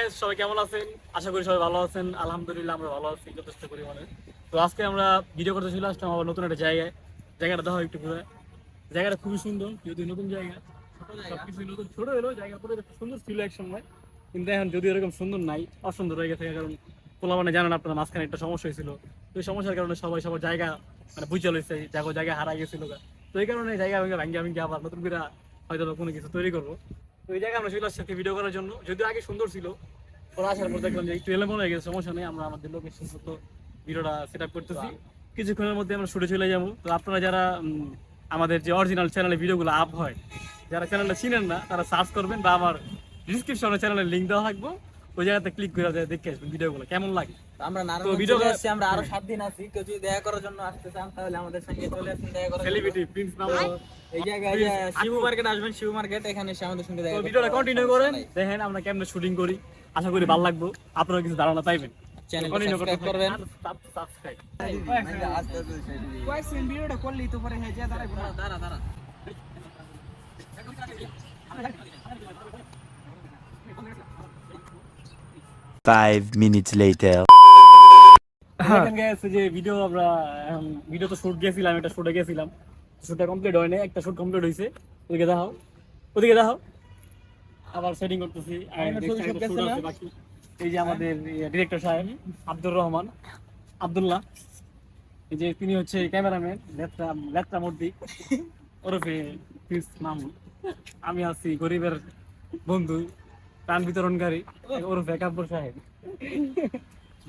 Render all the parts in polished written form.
Guys সবাই কেমন আছেন? আশা করি সবাই ভালো আছেন। আলহামদুলিল্লাহ আমরা ভালো আছি যথেষ্ট পরিমাণে। তো আজকে আমরা ভিডিও করতে চলে আসলাম আবার নতুন একটা জায়গাটা দেখো একটু ঘুরে। জায়গাটা খুবই সুন্দর, যদিও নতুন জায়গা, সবকিছু নতুন, ছোট হলো জায়গা পরিবেশ সুন্দর ছিল এক সময়, কিন্তু এখন যদি এরকম সুন্দর নাই, অসুন্দর হয়ে গেছে। কারণ পোলাপানে জানেন আপনারা মাঝখানে একটা সমস্যা হয়েছিল, তো এই সমস্যার কারণে সবাই সবার জায়গা মানে বুঝে লইছে, জায়গা হারাই গেছিল। তো এই কারণে জায়গা ভাঙ্গি আবার নতুন করে হয়তো কোনো কিছু তৈরি করবো। তো এই জায়গায় আমরা চলে আসছি ভিডিও করার জন্য, যদিও আগে সুন্দর ছিল, পরে আসার পর দেখলাম যে একটু এলোমেলো হয়ে গেছে। সমস্যা নেই, আমরা আমাদের লোকেশন মতো ভিডিওটা সেট আপ করতেছি, কিছুক্ষণের মধ্যে আমরা শুটে চলে যাবো। তো আপনারা যারা আমাদের যে অরিজিনাল চ্যানেলে ভিডিওগুলো আপ হয়, যারা চ্যানেলটা চিনেন না তারা সার্চ করবেন, বা আমার ডিসক্রিপশনে চ্যানেলের লিঙ্ক দেওয়া থাকবো, ওই জায়গাতে ক্লিক করে দেখে আসবেন ভিডিওগুলো কেমন লাগে। আমরা নারায়ণগঞ্জ চলে আসছি, আমরা আরো 7 দিন আছি। কেউ যদি দেখা করার জন্য আসতে চান তাহলে আমাদের সঙ্গে চলে আসুন দেখা করার জন্য। সেলিব্রিটি প্রিন্স নামে এই জায়গায় শিবু মার্কেট আসবেন, শিবু মার্কেট, এখানে এসে আমাদের সঙ্গে দেখা তো করতে ভিডিওটা পারবেন। কন্টিনিউ করেন, দেখেন আমরা কেমনে শুটিং করি। আশা করি ভালো লাগবে, আপনারা কিছু ধারণা পাইবেন। চ্যানেলটা কন্টিনিউ সাবস্ক্রাইব করবেন। সাবস্ক্রাইব কয়েকদিন ভিডিওটা করলেই তো পরে হয়ে যায়। দাঁড়া 5 minutes later. যে ভিডিও আমরা ভিডিও তো শুট গেছিলাম, একটা শুটে গেছিলাম, শুটটা কমপ্লিট হয় না, একটা শুট কমপ্লিট হয়েছে। ওদিকে দেখাও আবার সেটিং করতেছি। বাকি এই যে আমাদের ডিরেক্টর সাহেব আব্দুর রহমান আব্দুল্লাহ, এই যে তিনি হচ্ছে ক্যামেরাম্যান লেত্রা মূর্তি ওরফে প্রিন্স মামুন। আমি আছি গরিবের বন্ধু প্রাণ বিতরণকারী ওরফে কাব্বর সাহেব।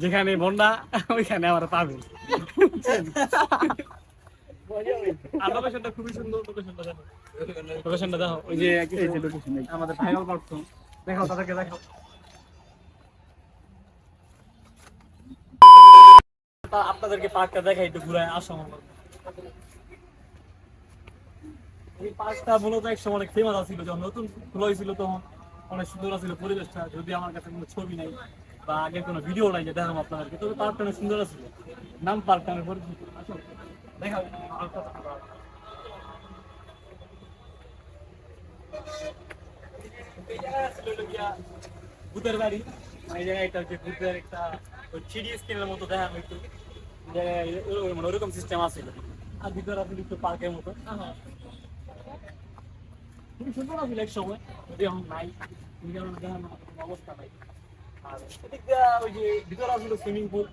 যেখানে বন্যা ওইখানে আমরা পাবেন। লোকেশনটা খুবই সুন্দর, লোকেশনটা দেখো, ওই যে আমাদের ফাইনাল পার্সন দেখাও, তাদেরকে দেখাও। আপনাদেরকে পার্কটা দেখাই, একটু ঘুরে আসো। এই পার্কটা মূলত এক সময় অনেক ফেমাস ছিল, যখন নতুন খোলা হয়েছিল তখন অনেক সুন্দর ছিল পরিবেশটা। যদি আমার কাছে কোনো ছবি নাই বা আগে কোনো ভিডিও নাই যে দেখাবো আপনাদেরকে, তবে পার্কটা অনেক সুন্দর ছিল, নাম পার্কটা আমি পরিচিত। আসো দেখাও ভূতের বাড়ি। এই জায়গায় একটা হচ্ছে ভূতের একটা থ্রিডি স্ক্রিনের মতো দেখা হইতো, মানে ওরকম সিস্টেম আছিল। আর ভিতরে আপনি একটু পার্কের মতো খুবই সুন্দর আছিল এক সময়, যদি এখন নাই, অবস্থা নাই। আর এদিক দিয়ে ওই যে ভিতরে আসছিল সুইমিং পুল,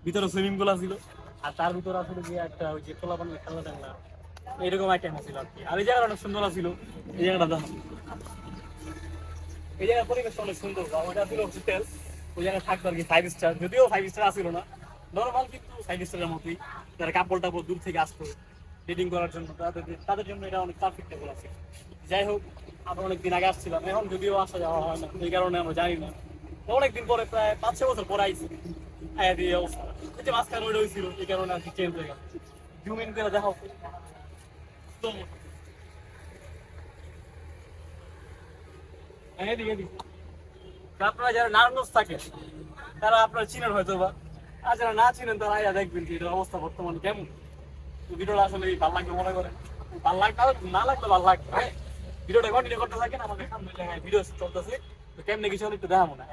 ভিতরে সুইমিং পুল আছিল, আর তার ভিতরে আসলে যে একটা ওই যে পোলাপানের খেলা টেলা এইরকম আইটেম আছিল আর কি। আর এই জায়গাটা অনেক সুন্দর আছিল, এই জায়গাটা দেখো, এই জায়গার পরিবেশ অনেক সুন্দর। ওইটা ছিল হোটেল, ওই জায়গায় থাকতো আর কি 5 স্টার, যদিও 5 স্টার আসছিল না, নর্মাল কিন্তু 5 স্টারের মতোই। যারা কাপড় দূর থেকে আসতো ডেটিং করার জন্য, তাদের জন্য এটা অনেক পারফেক্টেবল আছে। যাই হোক, আমরা অনেকদিন আগে আসছিলাম, এখন যদিও আসা যাওয়া হয় না, এই কারণে আমরা জানি না। অনেকদিন পরে, প্রায় 5-6 বছর পরে আইছি, আয়া দিয়ে অবস্থা এই যে মাঝখানে ওইটা হয়েছিল, এই কারণে আর কি চেঞ্জ হয়ে গেল। জুম ইন করে দেখাও। আপনারা যারা নারায়ণগঞ্জ থাকেন তারা আপনারা চিনেন হয়তো বা, আর যারা না চিনেন তারা আইয়া দেখবেন যে এটার অবস্থা বর্তমানে কেমন। ভিডিওটা আসলে ভালো লাগবে মনে করেন, ভালো লাগবে না লাগবে ভালো লাগবে। ভিডিওটা কন্টিনিউ করতে থাকেন, আমাদের সামনে জায়গায় ভিডিও চলতেছে, তো কেমনে কিছু হলে একটু দেখাবো না।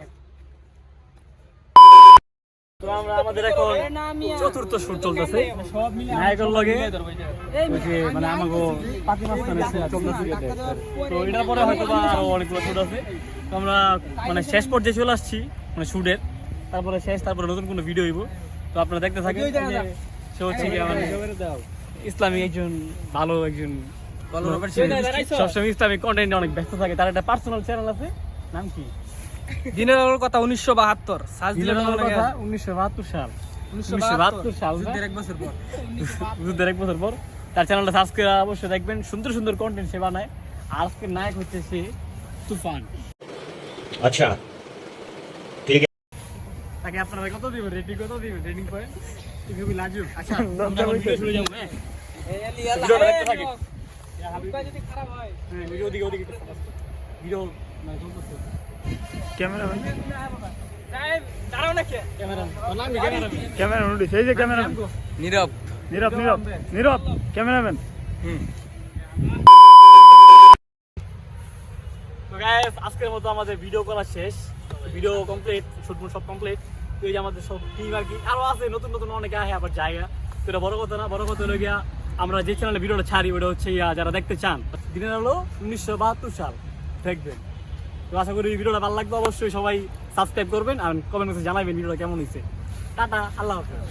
তো আমরা আমাদের এখন চতুর্থ শুট চলতেছে নায়কের লগে, মানে আমাকে পাতি মাঝখানে চলতেছে। তো এটার পরে হয়তো বা আরো অনেকগুলো শুট আছে। তো আমরা মানে শেষ পর্যায়ে চলে আসছি মানে শুটের, তারপরে নতুন কোনো ভিডিও হইব। তো আপনারা দেখতে থাকেন। সে হচ্ছে ইসলামী একজন ভালো একজন সবসময় ইসলামিক কন্টেন্ট অনেক ব্যস্ত থাকে, তার একটা পার্সোনাল চ্যানেল আছে, নাম কি দিনের আলোর কথা 1972 1972 সাল, যুদ্ধের 1 বছর পর তার চ্যানেলটা সাবস্ক্রাইব করে অবশ্যই দেখবেন। সুন্দর সুন্দর কন্টেন্ট সে বানায়। আর আজকের নায়ক হচ্ছে সে তুফান। আচ্ছা ঠিক আছে, তাকে আপনারা কত দিবেন রেটিং করে? খুবই লাজুক। আচ্ছা আমরা ভিডিও শুরু যাবো। হ্যাঁ ভিডিওটা দেখতে থাকি। যদি খারাপ হয় হ্যাঁ ওদিকে ভিডিও মানে চলতেছে। ক্যামেরাম্যান দাঁড়াও না কে ক্যামেরাম্যান উঠেছে, এই যে ক্যামেরাম্যান নীরব ক্যামেরাম্যান। তো গাইস আজকের মতো আমাদের ভিডিও করা শেষ। ভিডিও কমপ্লিট, শুট সব কমপ্লিট। তো এই যে আমাদের সব টিম আর কি, আরো আছে নতুন নতুন অনেকে আসে আবার জায়গা। তো এটা বড় কথা না, বড় কথা হলো গিয়া আমরা যে চ্যানেলে ভিডিওটা ছাড়ি ওটা হচ্ছে যারা দেখতে চান, দিনের হলো 1972 সাল দেখবেন। তো আশা করি ভিডিওটা ভালো লাগবে, অবশ্যই সবাই সাবস্ক্রাইব করবেন আর কমেন্ট করে জানাবেন ভিডিওটা কেমন হয়েছে। টাটা, আল্লাহ হাফেজ।